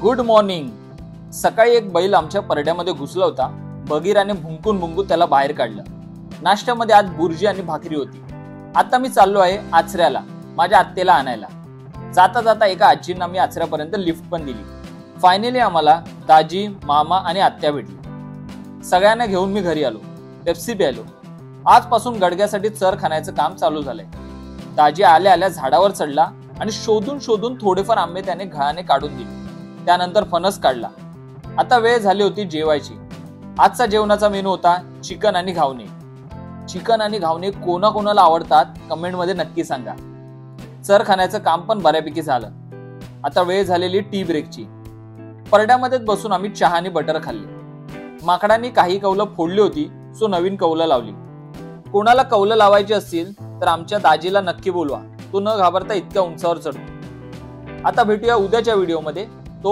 Good morning. सकाळी एक बैल आमच्या परड्यामध्ये घुसला होता। बगीराने भुंकून भुंकून त्याला बाहेर काढलं। नाश्त्यामध्ये आज बुर्जी आणि भाकरी होती। आता मी चाललो आहे आचऱ्याला माझ्या आत्तेला आणायला। जाता जाता एका आजींना मी आचऱ्यापर्यंत लिफ्ट पण दिली। फायनली आम्हाला दाजी, मामा आणि आत्या भेटली। सगळ्यांना घेऊन मी घरी आलो। पेप्सी प्यायलो। आजपासून गडग्यासाठी चर खाण्याचं काम चालू झालंय। दाजी आल्या आल्या झाडावर चढला आणि शोधून शोधून थोडेफार आंबे त्याने घाने काढून दिले। त्यानंतर फणस काढला। आता वेळ झाली होती जेवायची। आजचा जेवणाचा मेनू होता चिकन आणि घावणे। चिकन आणि घावणे कोणाकोणाला आवडतात कमेंट मध्ये नक्की सांगा। चर खाण्याचं काम पण बऱ्यापैकी झालं। आता वेळ झालेली टी ब्रेकची। परड्यामध्येच बसून आम्ही चहा आणि बटर खाल्ले। माकडांनी काही कौलं फोडली होती, सो नवीन कौलं लावली। कोणाला कौलं लावायची असतील तर आमच्या दाजीला नक्की बोलवा। तो न घाबरता इतक्या उंचावर चढतो। आता भेटूया उद्याच्या व्हिडिओमध्ये।